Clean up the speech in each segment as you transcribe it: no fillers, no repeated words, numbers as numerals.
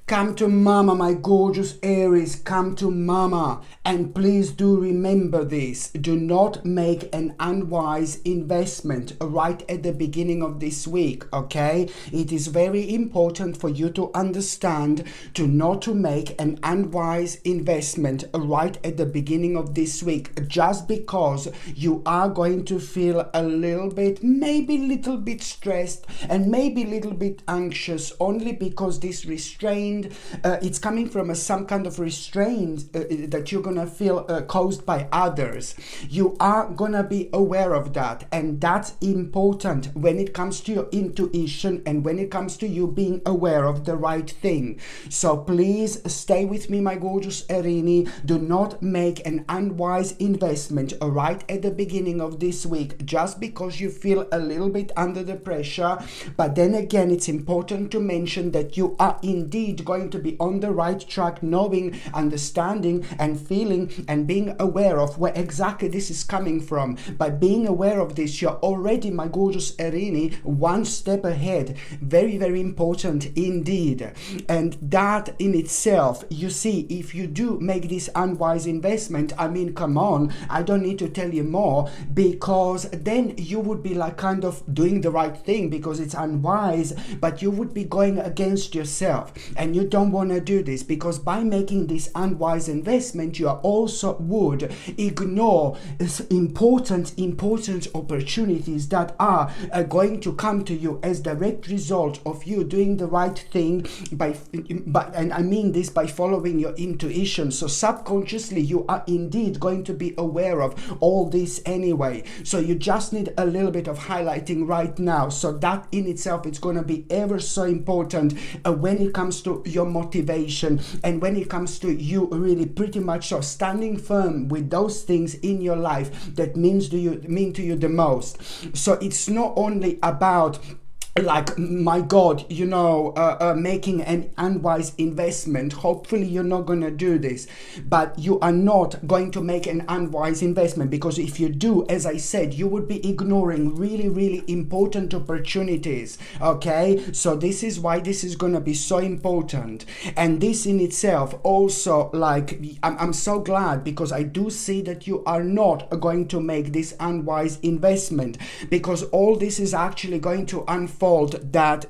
Come to mama, my gorgeous Aries, come to mama. And please do remember this. Do not make an unwise investment right at the beginning of this week, okay? It is very important for you to understand not to make an unwise investment right at the beginning of this week, just because you are going to feel a little bit, maybe a little bit stressed and maybe a little bit anxious, only because this restraint it's coming from some kind of restraint that you're gonna feel caused by others. You are gonna be aware of that, and that's important when it comes to your intuition and when it comes to you being aware of the right thing. So please stay with me, my gorgeous Erini. Do not make an unwise investment right at the beginning of this week just because you feel a little bit under the pressure. But then again, it's important to mention that you are indeed going to be on the right track, knowing, understanding and feeling and being aware of where exactly this is coming from. By being aware of this, you're already, my gorgeous Erini, one step ahead. Very, very important indeed. And that in itself, you see, if you do make this unwise investment, I mean, come on, I don't need to tell you more, because then you would be like kind of doing the right thing because it's unwise, but you would be going against yourself. And you don't want to do this, because by making this unwise investment, you also would ignore important opportunities that are going to come to you as direct result of you doing the right thing and I mean this by following your intuition. So subconsciously you are indeed going to be aware of all this anyway. So you just need a little bit of highlighting right now. So that in itself is going to be ever so important when it comes to your motivation and when it comes to you really pretty much so standing firm with those things in your life that mean to you the most. So it's not only about like, my God, making an unwise investment. Hopefully you're not going to do this, but you are not going to make an unwise investment, because if you do, as I said, you would be ignoring really, really important opportunities. Okay, so this is why this is going to be so important. And this in itself also, like, I'm so glad, because I do see that you are not going to make this unwise investment, because all this is actually going to unfold that,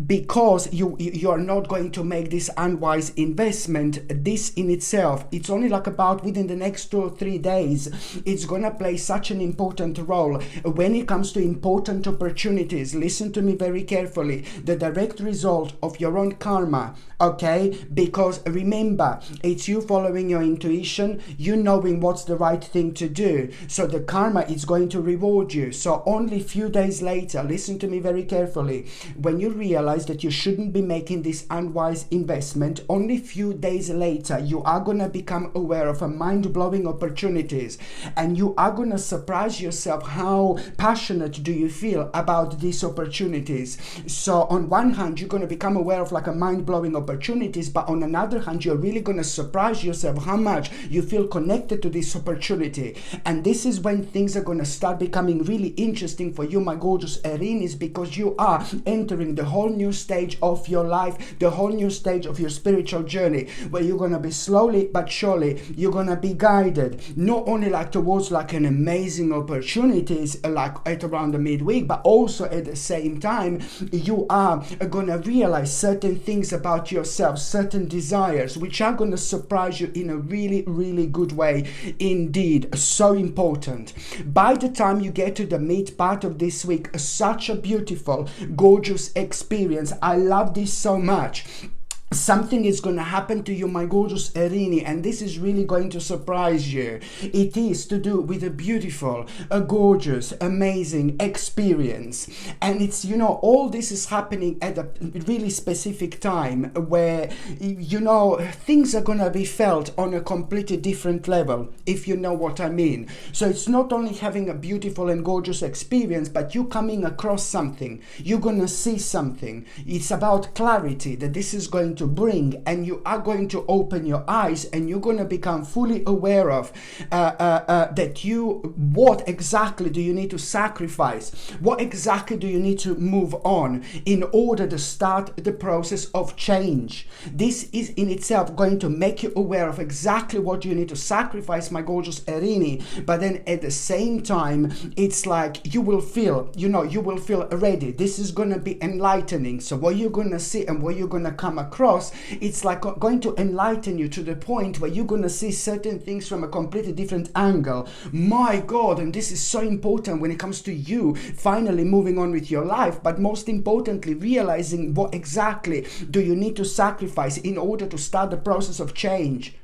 because you are not going to make this unwise investment. This in itself, it's only like about within the next 2 or 3 days, it's gonna play such an important role when it comes to important opportunities. Listen to me very carefully. The direct result of your own karma, okay? Because remember, it's you following your intuition, you knowing what's the right thing to do. So the karma is going to reward you. So only few days later, listen to me very carefully, when you realize that you shouldn't be making this unwise investment, only few days later, you are going to become aware of a mind-blowing opportunities, and you are going to surprise yourself how passionate do you feel about these opportunities. So on one hand, you're going to become aware of like a mind-blowing opportunities, but on another hand, you're really going to surprise yourself how much you feel connected to this opportunity. And this is when things are going to start becoming really interesting for you, my gorgeous Aries, because you are entering the whole new stage of your life, the whole new stage of your spiritual journey, where you're going to be slowly but surely, you're going to be guided not only like towards like an amazing opportunities like at around the midweek, but also at the same time you are going to realize certain things about yourself, certain desires, which are going to surprise you in a really, really good way indeed. So important. By the time you get to the mid part of this week, such a beautiful, gorgeous experience. I love this so much. Something is going to happen to you, my gorgeous Erini, and this is really going to surprise you. It is to do with a beautiful, a gorgeous, amazing experience. And it's, all this is happening at a really specific time where, things are going to be felt on a completely different level, if you know what I mean. So it's not only having a beautiful and gorgeous experience, but you coming across something. You're going to see something. It's about clarity that this is going to to bring, and you are going to open your eyes, and you're going to become fully aware of what exactly do you need to sacrifice, what exactly do you need to move on in order to start the process of change. This is in itself going to make you aware of exactly what you need to sacrifice, my gorgeous Erini. But then at the same time, it's like you will feel ready. This is going to be enlightening. So what you're going to see and what you're going to come across, it's like going to enlighten you to the point where you're going to see certain things from a completely different angle. My God, and this is so important when it comes to you finally moving on with your life, but most importantly, realizing what exactly do you need to sacrifice in order to start the process of change.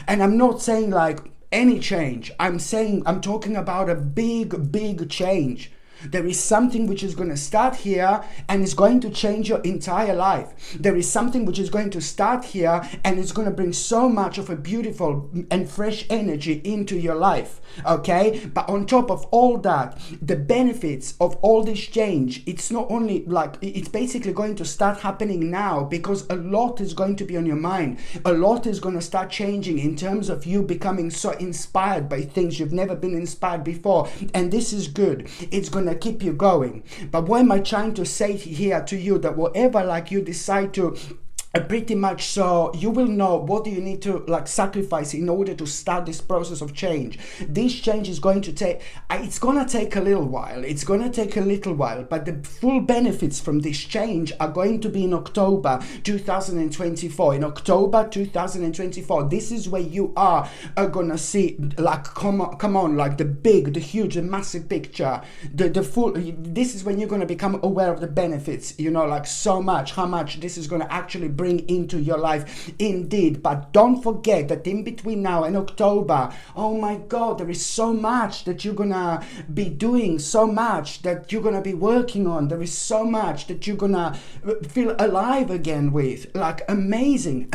And I'm not saying like any change. I'm talking about a big change. There is something which is going to start here and is going to change your entire life. There is something which is going to start here and it's going to bring so much of a beautiful and fresh energy into your life. Okay? But on top of all that, the benefits of all this change, it's not only like, it's basically going to start happening now, because a lot is going to be on your mind. A lot is going to start changing in terms of you becoming so inspired by things you've never been inspired before. And this is good. It's going to keep you going. But what am I trying to say here to you? That whatever like you decide to pretty much, so you will know what do you need to like sacrifice in order to start this process of change. This change is going to take, it's going to take a little while. But the full benefits from this change are going to be in October 2024. In October 2024, this is where you are going to see like, come on, like the huge, the massive picture, the full, this is when you're going to become aware of the benefits, like so much, how much this is going to actually bring into your life indeed. But don't forget that in between now and October, oh my God, there is so much that you're gonna be doing, so much that you're gonna be working on. There is so much that you're gonna feel alive again with, like amazing.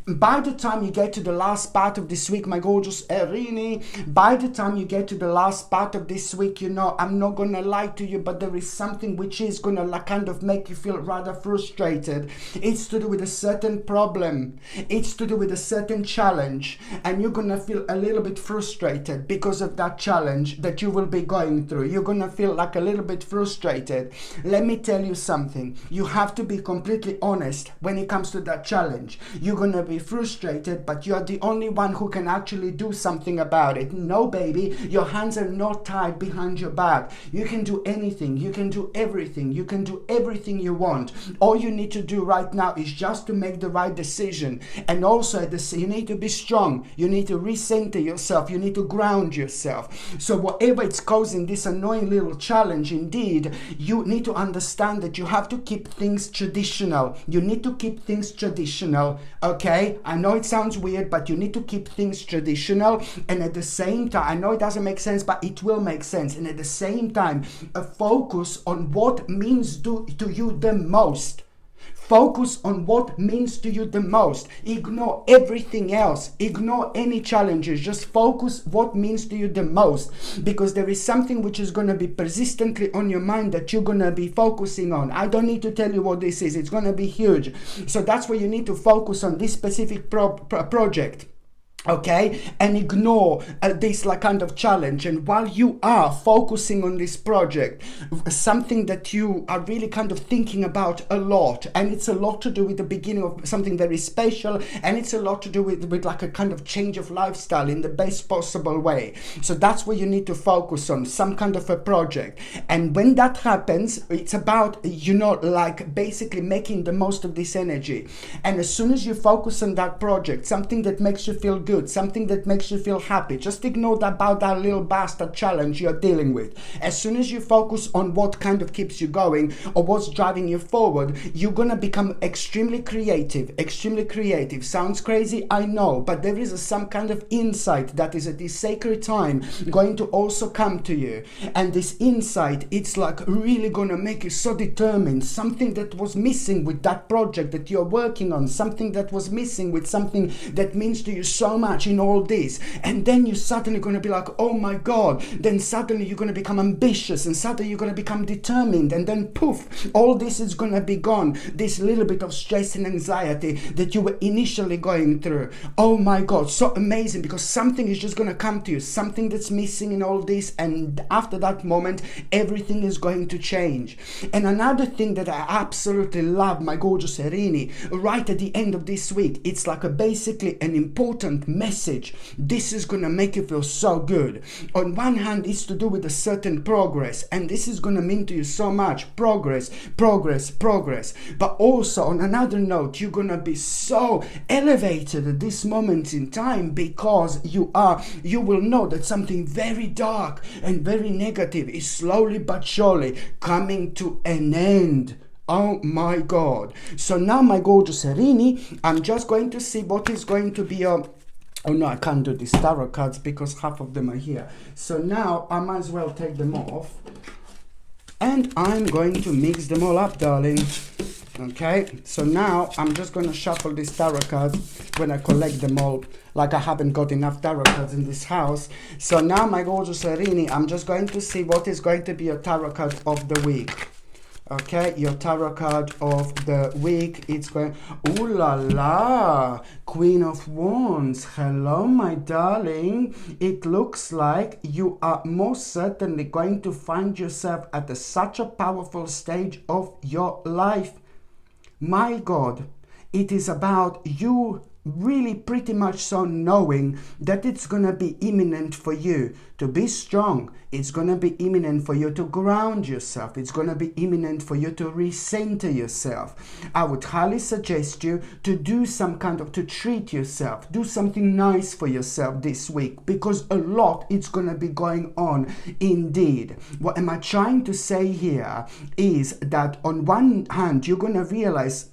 By the time you get to the last part of this week, my gorgeous Erini, by the time you get to the last part of this week, I'm not gonna lie to you, but there is something which is gonna like kind of make you feel rather frustrated. It's to do with a certain problem. It's to do with a certain challenge. And you're going to feel a little bit frustrated because of that challenge that you will be going through. You're going to feel like a little bit frustrated. Let me tell you something. You have to be completely honest when it comes to that challenge. You're going to be frustrated, but you're the only one who can actually do something about it. No, baby, your hands are not tied behind your back. You can do anything. You can do everything. You can do everything you want. All you need to do right now is just to make the right decision. And also you need to be strong. You need to recenter yourself. You need to ground yourself. So whatever it's causing this annoying little challenge, indeed, you need to understand that you have to keep things traditional. You need to keep things traditional. Okay? I know it sounds weird, but you need to keep things traditional. And at the same time, I know it doesn't make sense, but it will make sense. And at the same time, a focus on what means to you the most. Focus on what means to you the most. Ignore everything else. Ignore any challenges. Just focus what means to you the most. Because there is something which is going to be persistently on your mind that you're going to be focusing on. I don't need to tell you what this is. It's going to be huge. So that's where you need to focus on this specific project. Okay, and ignore this like kind of challenge. And while you are focusing on this project, something that you are really kind of thinking about a lot, and it's a lot to do with the beginning of something very special, and it's a lot to do with like a kind of change of lifestyle in the best possible way. So that's where you need to focus on, some kind of a project. And when that happens, it's about, like basically making the most of this energy. And as soon as you focus on that project, something that makes you feel good, something that makes you feel happy, just ignore about that little bastard challenge you're dealing with. As soon as you focus on what kind of keeps you going or what's driving you forward, you're gonna become extremely creative. Sounds crazy, I know, but there is some kind of insight that is at this sacred time going to also come to you. And this insight, it's like really gonna make you so determined. Something that was missing with that project that you're working on, something that was missing with something that means to you so much in all this, and then you're suddenly going to be like, oh my God, then suddenly you're going to become ambitious, and suddenly you're going to become determined, and then poof, all this is going to be gone. This little bit of stress and anxiety that you were initially going through. Oh my God, so amazing, because something is just going to come to you, something that's missing in all this, and after that moment, everything is going to change. And another thing that I absolutely love, my gorgeous Erini, right at the end of this week, it's like basically an important message. This is going to make you feel so good. On one hand, it's to do with a certain progress, and this is going to mean to you so much progress. But also on another note, you're going to be so elevated at this moment in time, because you will know that something very dark and very negative is slowly but surely coming to an end. Oh my God. So now, my gorgeous Erini, I'm just going to see what is going to be your... Oh no, I can't do these tarot cards because half of them are here. So now I might as well take them off. And I'm going to mix them all up, darling. Okay, so now I'm just going to shuffle these tarot cards when I collect them all. Like I haven't got enough tarot cards in this house. So now, my gorgeous Erini, I'm just going to see what is going to be your tarot card of the week. Okay, your tarot card of the week, it's going... Ooh la la! Queen of Wands. Hello, my darling. It looks like you are most certainly going to find yourself at such a powerful stage of your life. My God, it is about you really pretty much so knowing that it's going to be imminent for you to be strong. It's going to be imminent for you to ground yourself. It's going to be imminent for you to recenter yourself. I would highly suggest you to do some kind of, to treat yourself, do something nice for yourself this week, because a lot is going to be going on indeed. What am I trying to say here is that on one hand, you're going to realize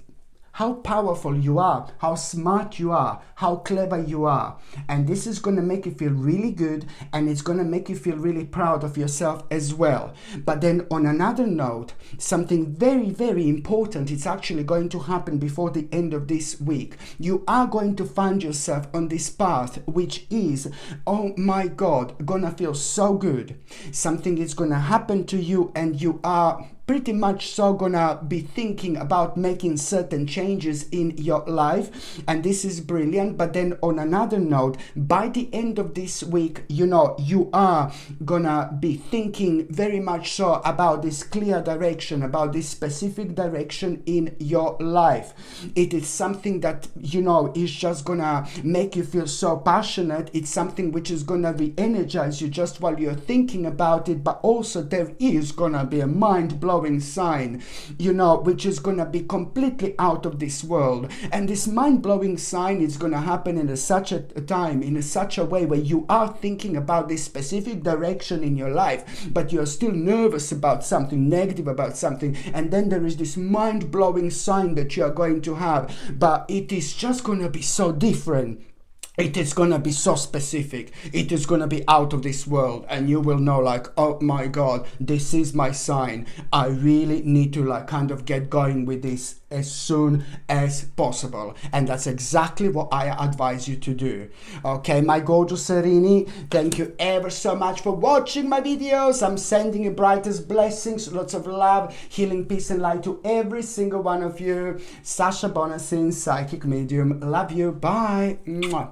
how powerful you are, how smart you are, how clever you are. And this is going to make you feel really good, and it's going to make you feel really proud of yourself as well. But then on another note, something very, very important is actually going to happen before the end of this week. You are going to find yourself on this path, which is, oh my God, gonna feel so good. Something is going to happen to you, and you are pretty much so gonna be thinking about making certain changes in your life, and this is brilliant. But then on another note, by the end of this week, you know, you are gonna be thinking very much so about this clear direction, about this specific direction in your life. It is something that, you know, is just gonna make you feel so passionate. It's something which is gonna re-energize you just while you're thinking about it, but also there is gonna be a mind-blowing sign, you know, which is gonna be completely out of this world. And this mind-blowing sign is gonna happen in such a time, in such a way where you are thinking about this specific direction in your life, but you're still nervous about something, negative about something, and then there is this mind-blowing sign that you are going to have, but it is just gonna be so different. It is going to be so specific. It is going to be out of this world, and you will know, like, oh my God, this is my sign. I really need to, like, kind of get going with this as soon as possible. And that's exactly what I advise you to do. Okay, my gorgeous Erini, thank you ever so much for watching my videos. I'm sending you brightest blessings, lots of love, healing, peace and light to every single one of you. Sasha Bonasin, psychic medium. Love you. Bye. Mwah.